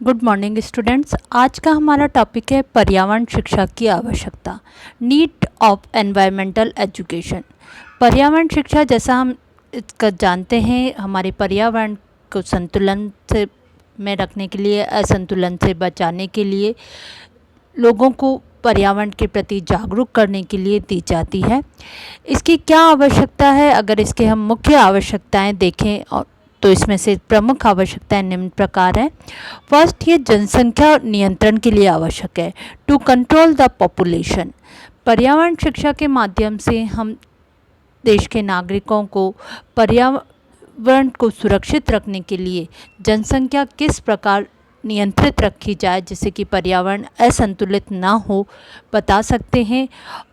Good morning students. आज का हमारा टॉपिक है पर्यावरण शिक्षा की आवश्यकता, नीड ऑफ एनवायरमेंटल एजुकेशन। पर्यावरण शिक्षा, जैसा हम इसका जानते हैं, हमारे पर्यावरण को संतुलन से में रखने के लिए, असंतुलन से बचाने के लिए, लोगों को पर्यावरण के प्रति जागरूक करने के लिए दी जाती है। इसकी क्या आवश्यकता है? अगर इसके हम मुख्य आवश्यकताएं देखें तो इसमें से प्रमुख आवश्यकताएं निम्न प्रकार हैं। फर्स्ट, ये जनसंख्या नियंत्रण के लिए आवश्यक है, टू कंट्रोल द पॉपुलेशन। पर्यावरण शिक्षा के माध्यम से हम देश के नागरिकों को पर्यावरण को सुरक्षित रखने के लिए जनसंख्या किस प्रकार नियंत्रित रखी जाए जिससे कि पर्यावरण असंतुलित ना हो, बता सकते हैं।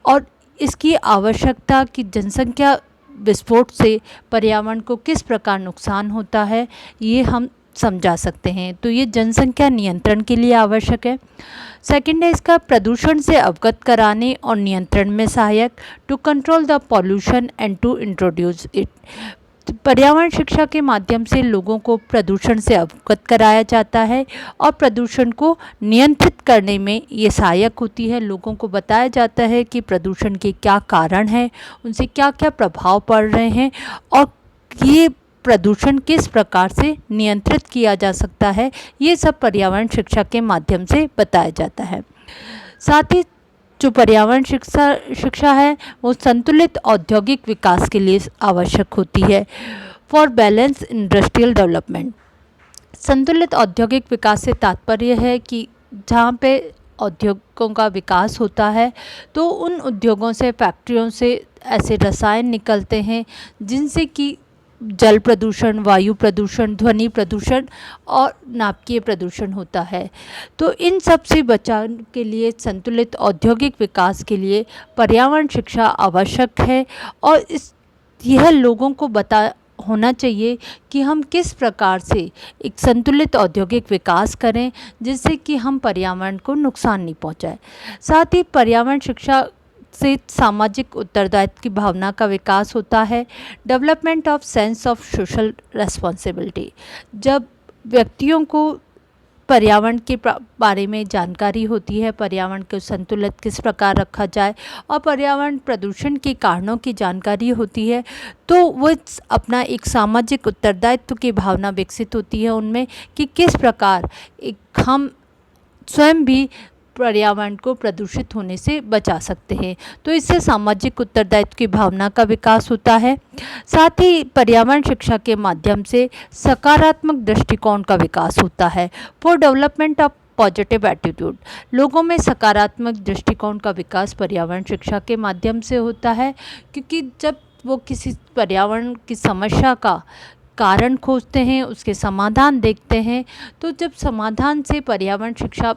और इसकी आवश्यकता कि जनसंख्या विस्फोट से पर्यावरण को किस प्रकार नुकसान होता है, ये हम समझा सकते हैं। तो ये जनसंख्या नियंत्रण के लिए आवश्यक है। सेकंड है इसका प्रदूषण से अवगत कराने और नियंत्रण में सहायक, to control the pollution and to introduce it. पर्यावरण शिक्षा के माध्यम से लोगों को प्रदूषण से अवगत कराया जाता है और प्रदूषण को नियंत्रित करने में ये सहायक होती है। लोगों को बताया जाता है कि प्रदूषण के क्या कारण हैं, उनसे क्या क्या प्रभाव पड़ रहे हैं और ये प्रदूषण किस प्रकार से नियंत्रित किया जा सकता है, ये सब पर्यावरण शिक्षा के माध्यम से बताया जाता है। साथ ही जो पर्यावरण शिक्षा है वो संतुलित औद्योगिक विकास के लिए आवश्यक होती है, फॉर बैलेंस इंडस्ट्रियल डेवलपमेंट। संतुलित औद्योगिक विकास से तात्पर्य है कि जहाँ पे औद्योगों का विकास होता है तो उन उद्योगों से, फैक्ट्रियों से ऐसे रसायन निकलते हैं जिनसे कि जल प्रदूषण, वायु प्रदूषण, ध्वनि प्रदूषण और नाभिकीय प्रदूषण होता है। तो इन सब से बचाव के लिए, संतुलित औद्योगिक विकास के लिए पर्यावरण शिक्षा आवश्यक है। और यह लोगों को होना चाहिए कि हम किस प्रकार से एक संतुलित औद्योगिक विकास करें जिससे कि हम पर्यावरण को नुकसान नहीं पहुंचाए। साथ ही पर्यावरण शिक्षा से सामाजिक उत्तरदायित्व की भावना का विकास होता है, development of sense of social responsibility. जब व्यक्तियों को पर्यावरण के बारे में जानकारी होती है, पर्यावरण को संतुलित किस प्रकार रखा जाए और पर्यावरण प्रदूषण के कारणों की जानकारी होती है, तो वो अपना एक सामाजिक उत्तरदायित्व की भावना विकसित होती है उनमें कि किस प्रकार हम स्वयं भी पर्यावरण को प्रदूषित होने से बचा सकते हैं। तो इससे सामाजिक उत्तरदायित्व की भावना का विकास होता है। साथ ही पर्यावरण शिक्षा के माध्यम से सकारात्मक दृष्टिकोण का विकास होता है, for development of positive attitude. लोगों में सकारात्मक दृष्टिकोण का विकास पर्यावरण शिक्षा के माध्यम से होता है, क्योंकि जब वो किसी पर्यावरण की समस्या का कारण खोजते हैं, उसके समाधान देखते हैं, तो जब समाधान से पर्यावरण शिक्षा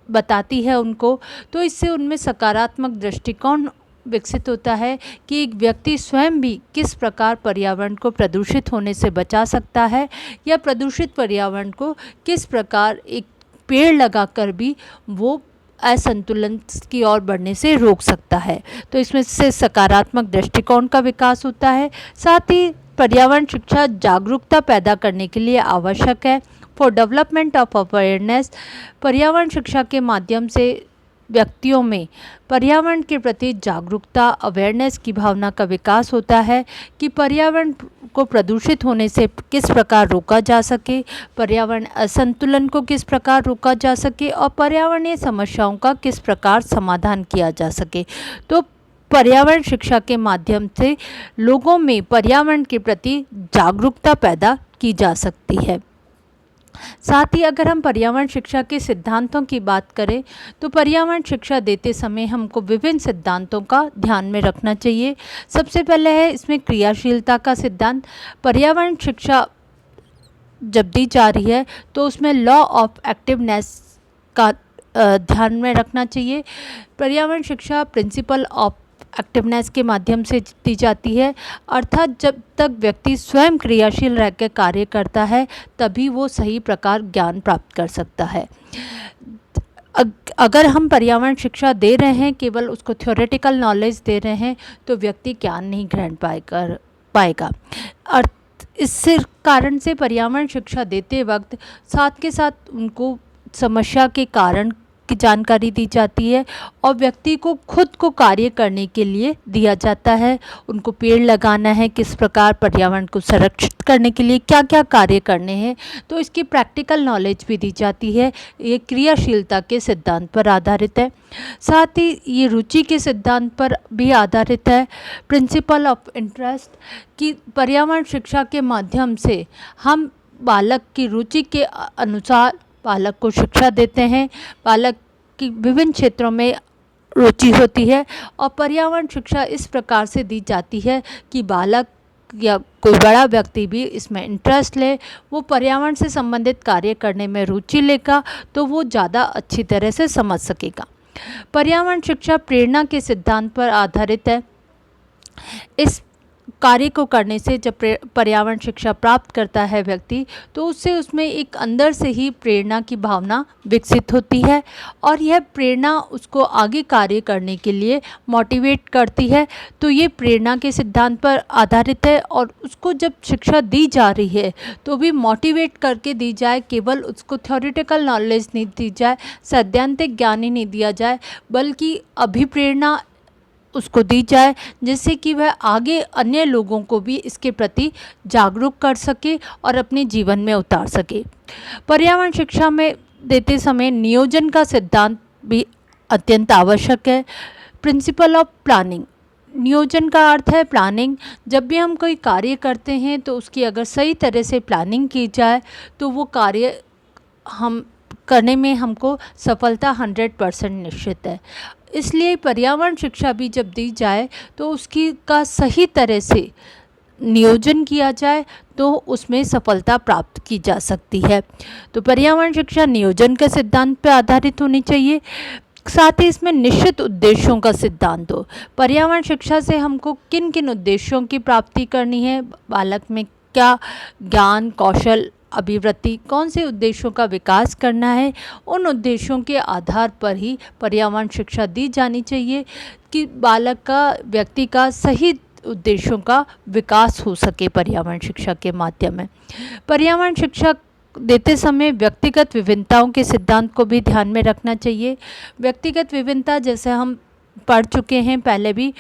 बताती है उनको, तो इससे उनमें सकारात्मक दृष्टिकोण विकसित होता है कि एक व्यक्ति स्वयं भी किस प्रकार पर्यावरण को प्रदूषित होने से बचा सकता है या प्रदूषित पर्यावरण को किस प्रकार एक पेड़ लगाकर भी वो असंतुलन की ओर बढ़ने से रोक सकता है। तो इसमें से सकारात्मक दृष्टिकोण का विकास होता है। साथ ही पर्यावरण शिक्षा जागरूकता पैदा करने के लिए आवश्यक है, फॉर डेवलपमेंट ऑफ अवेयरनेस। पर्यावरण शिक्षा के माध्यम से व्यक्तियों में पर्यावरण के प्रति जागरूकता, अवेयरनेस की भावना का विकास होता है कि पर्यावरण को प्रदूषित होने से किस प्रकार रोका जा सके, पर्यावरण असंतुलन को किस प्रकार रोका जा सके और पर्यावरणीय समस्याओं का किस प्रकार समाधान किया जा सके। तो पर्यावरण शिक्षा के माध्यम से लोगों में पर्यावरण के प्रति जागरूकता पैदा की जा सकती है। साथ ही अगर हम पर्यावरण शिक्षा के सिद्धांतों की बात करें तो पर्यावरण शिक्षा देते समय हमको विभिन्न सिद्धांतों का ध्यान में रखना चाहिए। सबसे पहले है इसमें क्रियाशीलता का सिद्धांत। पर्यावरण शिक्षा जब दी जा रही है तो उसमें लॉ ऑफ एक्टिवनेस का ध्यान में रखना चाहिए। पर्यावरण शिक्षा प्रिंसिपल ऑफ एक्टिवनेस के माध्यम से दी जाती है, अर्थात जब तक व्यक्ति स्वयं क्रियाशील रहकर कार्य करता है तभी वो सही प्रकार ज्ञान प्राप्त कर सकता है। अगर हम पर्यावरण शिक्षा दे रहे हैं, केवल उसको थ्योरेटिकल नॉलेज दे रहे हैं, तो व्यक्ति ज्ञान नहीं ग्रहण पाएगा। इससे कारण से पर्यावरण शिक्षा देते वक्त साथ के साथ उनको समस्या के कारण की जानकारी दी जाती है और व्यक्ति को खुद को कार्य करने के लिए दिया जाता है। उनको पेड़ लगाना है, किस प्रकार पर्यावरण को संरक्षित करने के लिए क्या क्या कार्य करने हैं, तो इसकी प्रैक्टिकल नॉलेज भी दी जाती है। ये क्रियाशीलता के सिद्धांत पर आधारित है। साथ ही ये रुचि के सिद्धांत पर भी आधारित है। प्रिंसिपल ऑफ इंटरेस्ट कि पर्यावरण शिक्षा के माध्यम से हम बालक की रुचि के अनुसार बालक को शिक्षा देते हैं। बालक की विभिन्न क्षेत्रों में रुचि होती है और पर्यावरण शिक्षा इस प्रकार से दी जाती है कि बालक या कोई बड़ा व्यक्ति भी इसमें इंटरेस्ट ले, वो पर्यावरण से संबंधित कार्य करने में रुचि लेगा तो वो ज़्यादा अच्छी तरह से समझ सकेगा। पर्यावरण शिक्षा प्रेरणा के सिद्धांत पर आधारित है। इस कार्य को करने से जब पर्यावरण शिक्षा प्राप्त करता है व्यक्ति, तो उससे उसमें एक अंदर से ही प्रेरणा की भावना विकसित होती है और यह प्रेरणा उसको आगे कार्य करने के लिए मोटिवेट करती है। तो ये प्रेरणा के सिद्धांत पर आधारित है और उसको जब शिक्षा दी जा रही है तो भी मोटिवेट करके दी जाए, केवल उसको थ्योरेटिकल नॉलेज नहीं दी जाए, सैद्धांतिक ज्ञान ही नहीं दिया जाए, बल्कि अभिप्रेरणा उसको दी जाए जिससे कि वह आगे अन्य लोगों को भी इसके प्रति जागरूक कर सके और अपने जीवन में उतार सके। पर्यावरण शिक्षा में देते समय नियोजन का सिद्धांत भी अत्यंत आवश्यक है। प्रिंसिपल ऑफ प्लानिंग, नियोजन का अर्थ है प्लानिंग। जब भी हम कोई कार्य करते हैं तो उसकी अगर सही तरह से प्लानिंग की जाए तो वो कार्य हम करने में हमको सफलता 100% निश्चित है। इसलिए पर्यावरण शिक्षा भी जब दी जाए तो उसकी का सही तरह से नियोजन किया जाए तो उसमें सफलता प्राप्त की जा सकती है। तो पर्यावरण शिक्षा नियोजन के सिद्धांत पर आधारित होनी चाहिए। साथ ही इसमें निश्चित उद्देश्यों का सिद्धांत हो। पर्यावरण शिक्षा से हमको किन किन उद्देश्यों की प्राप्ति करनी है, बालक में क्या ज्ञान कौशल अभिवृत्ति, कौन से उद्देश्यों का विकास करना है, उन उद्देश्यों के आधार पर ही पर्यावरण शिक्षा दी जानी चाहिए कि बालक का व्यक्ति का सही उद्देश्यों का विकास हो सके पर्यावरण शिक्षा के माध्यम में। पर्यावरण शिक्षा देते समय व्यक्तिगत विभिन्नताओं के सिद्धांत को भी ध्यान में रखना चाहिए। व्यक्तिगत विभिन्नता जैसे हम पढ़ चुके हैं पहले भी,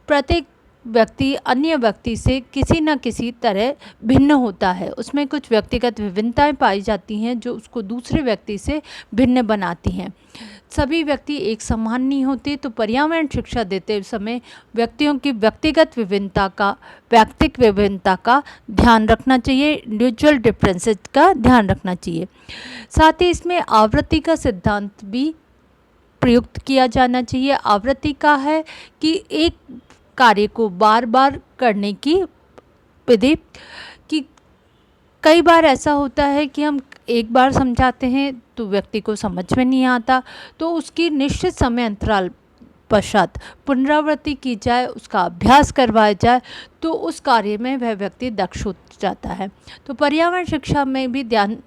प्रत्येक व्यक्ति अन्य व्यक्ति से किसी न किसी तरह भिन्न होता है, उसमें कुछ व्यक्तिगत विभिन्नताएं पाई जाती हैं जो उसको दूसरे व्यक्ति से भिन्न बनाती हैं। सभी व्यक्ति एक समान नहीं होते, तो पर्यावरण शिक्षा देते समय व्यक्तियों की व्यक्तिगत विभिन्नता का व्यक्तिक विभिन्नता का ध्यान रखना चाहिए, इंडिविजुअल डिफरेंसेस का ध्यान रखना चाहिए। साथ ही इसमें आवृत्ति का सिद्धांत भी प्रयुक्त किया जाना चाहिए। आवृत्ति का है कि एक कार्य को बार बार करने की विधि, कि कई बार ऐसा होता है कि हम एक बार समझाते हैं तो व्यक्ति को समझ में नहीं आता, तो उसकी निश्चित समय अंतराल पश्चात पुनरावृत्ति की जाए, उसका अभ्यास करवाया जाए तो उस कार्य में वह व्यक्ति दक्ष हो जाता है। तो पर्यावरण शिक्षा में भी ध्यान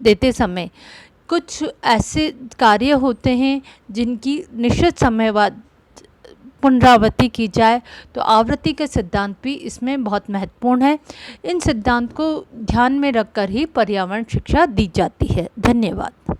देते समय कुछ ऐसे कार्य होते हैं जिनकी निश्चित समय बाद पुनरावृत्ति की जाए, तो आवृत्ति के सिद्धांत भी इसमें बहुत महत्वपूर्ण है। इन सिद्धांत को ध्यान में रखकर ही पर्यावरण शिक्षा दी जाती है। धन्यवाद।